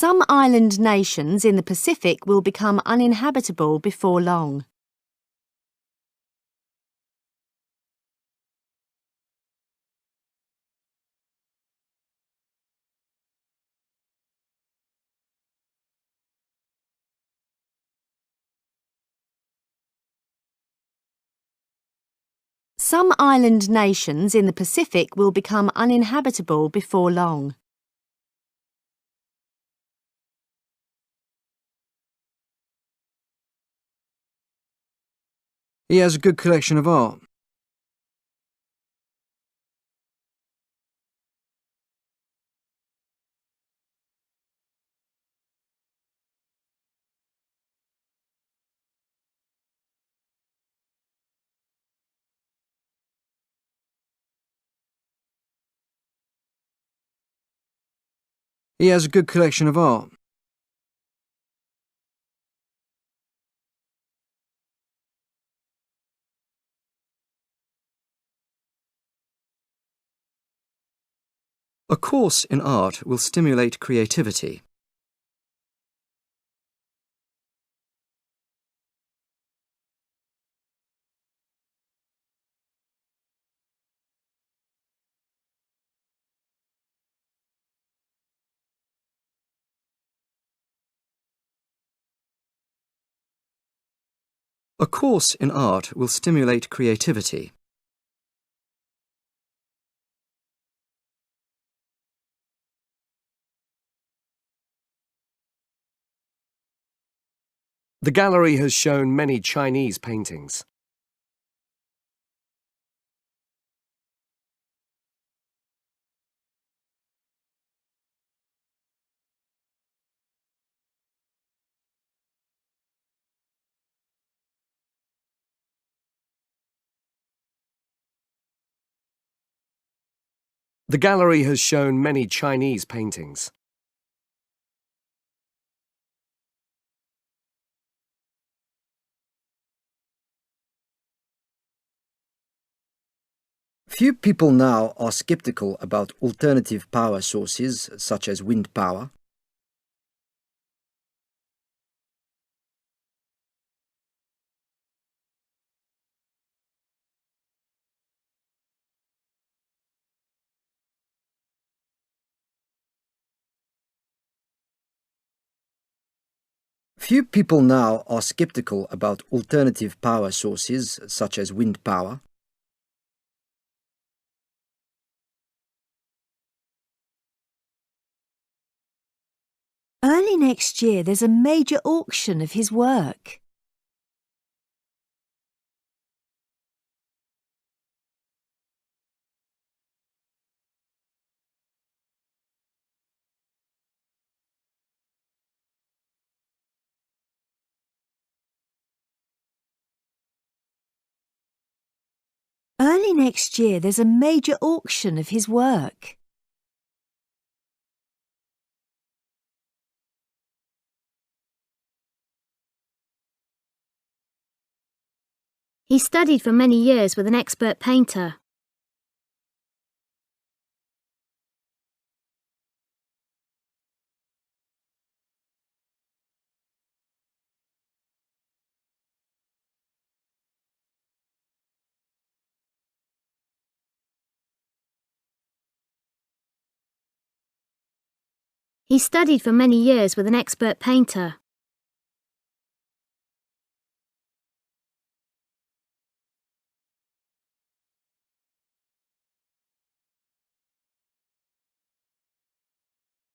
Some island nations in the Pacific will become uninhabitable before long. Some island nations in the Pacific will become uninhabitable before long. He has a good collection of art. He has a good collection of art. A course in art will stimulate creativity. A course in art will stimulate creativity. The gallery has shown many Chinese paintings. The gallery has shown many Chinese paintings. Few people now are skeptical about alternative power sources such as wind power. Few people now are skeptical about alternative power sources such as wind power. Early next year, there's a major auction of his work. Early next year, there's a major auction of his work. He studied for many years with an expert painter. He studied for many years with an expert painter.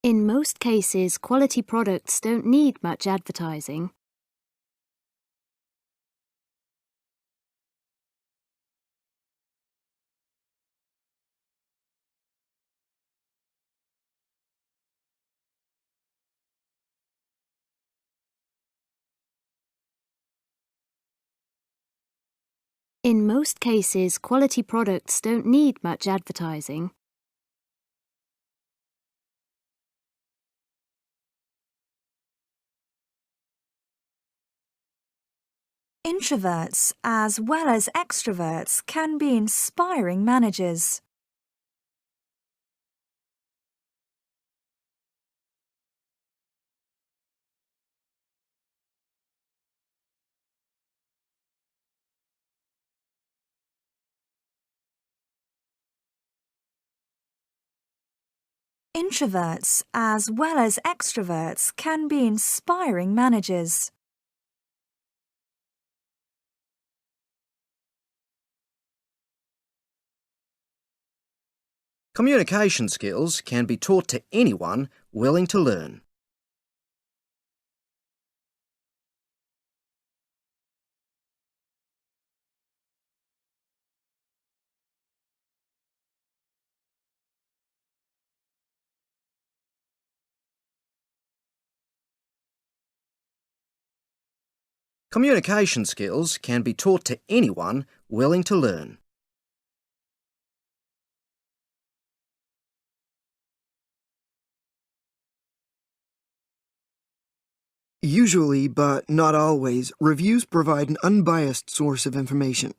In most cases, quality products don't need much advertising. In most cases, quality products don't need much advertising. Introverts, as well as extroverts, can be inspiring managers. Introverts as well as extroverts can be inspiring managers. Communication skills can be taught to anyone willing to learn. Communication skills can be taught to anyone willing to learn. Usually, but not always, reviews provide an unbiased source of information.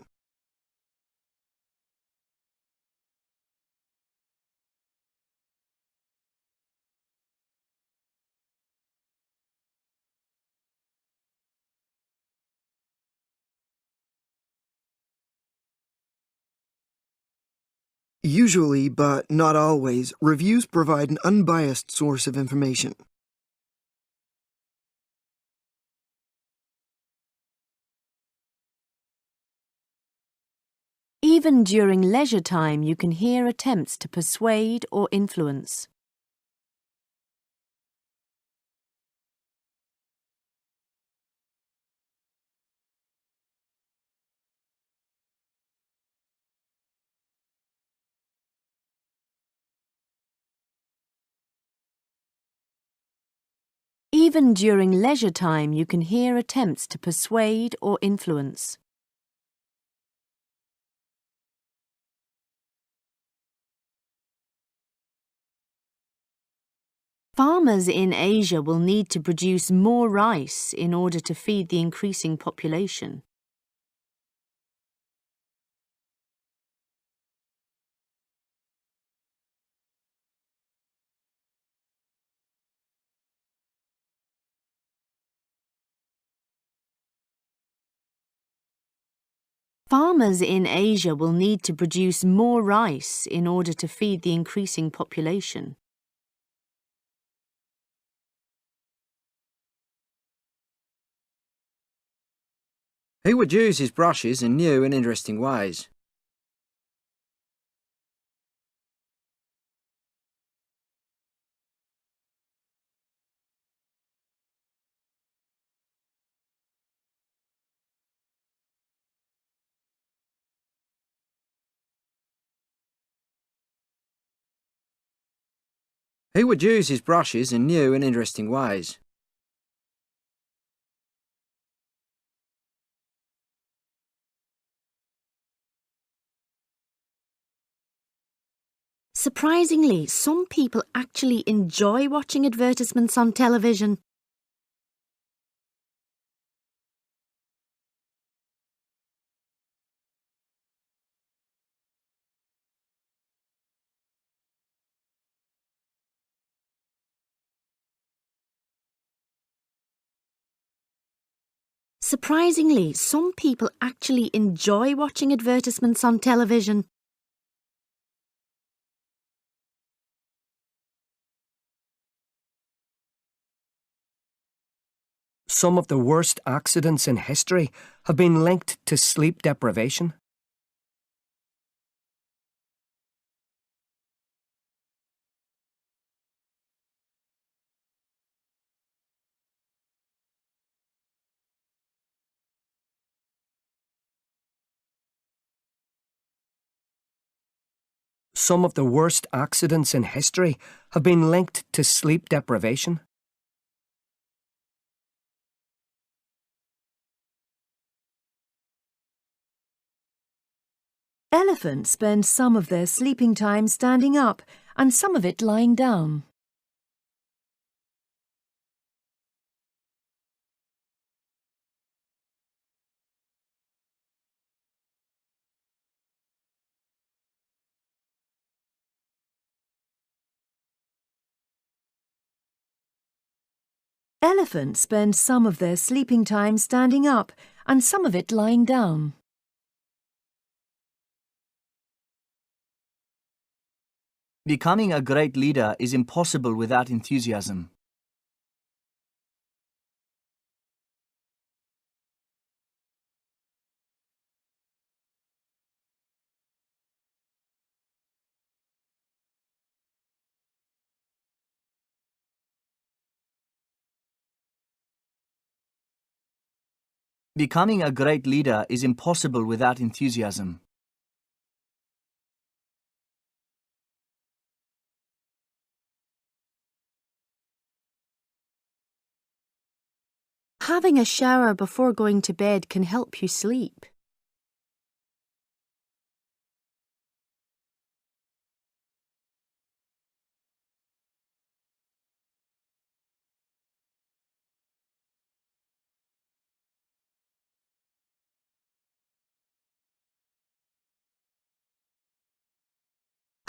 Usually, but not always, reviews provide an unbiased source of information. Even during leisure time, you can hear attempts to persuade or influence. Even during leisure time, you can hear attempts to persuade or influence. Farmers in Asia will need to produce more rice in order to feed the increasing population. Farmers in Asia will need to produce more rice in order to feed the increasing population. He would use his brushes in new and interesting ways. He would use his brushes in new and interesting ways. Surprisingly, some people actually enjoy watching advertisements on television. Surprisingly, some people actually enjoy watching advertisements on television. Some of the worst accidents in history have been linked to sleep deprivation. Some of the worst accidents in history have been linked to sleep deprivation. Elephants spend some of their sleeping time standing up and some of it lying down. Elephants spend some of their sleeping time standing up and some of it lying down. Becoming a great leader is impossible without enthusiasm. Becoming a great leader is impossible without enthusiasm. Having a shower before going to bed can help you sleep.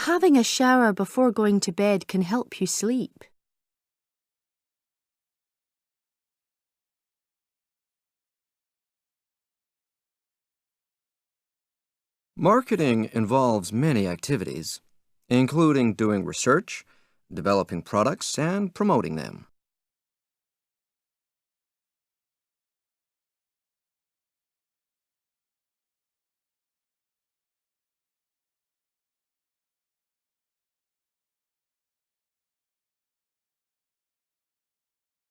Having a shower before going to bed can help you sleep. Marketing involves many activities, including doing research, developing products, and promoting them.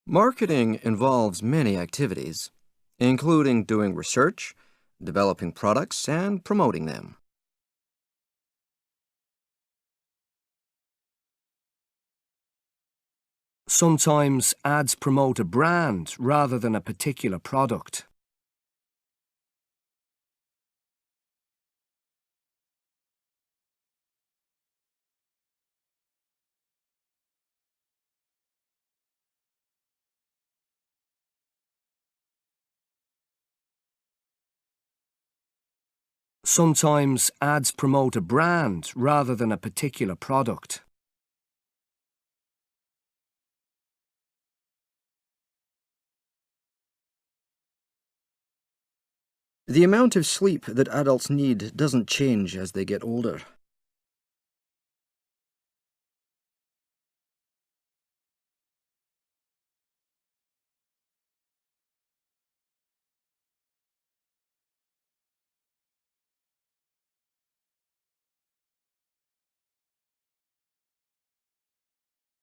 Marketing involves many activities, including doing research, developing products, and promoting them. Sometimes ads promote a brand rather than a particular product. Sometimes ads promote a brand rather than a particular product. The amount of sleep that adults need doesn't change as they get older.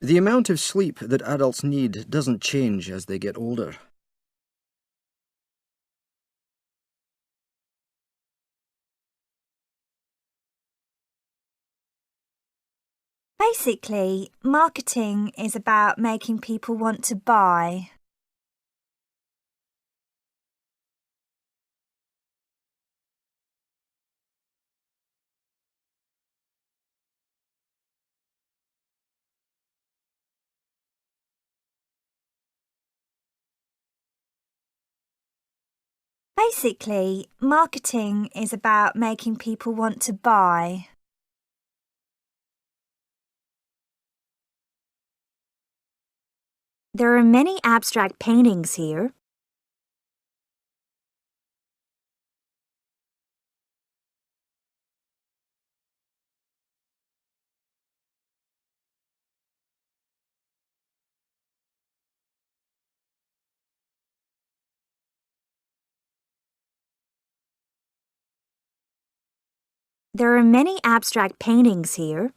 The amount of sleep that adults need doesn't change as they get older. Basically, marketing is about making people want to buy. Basically, marketing is about making people want to buy. There are many abstract paintings here. There are many abstract paintings here.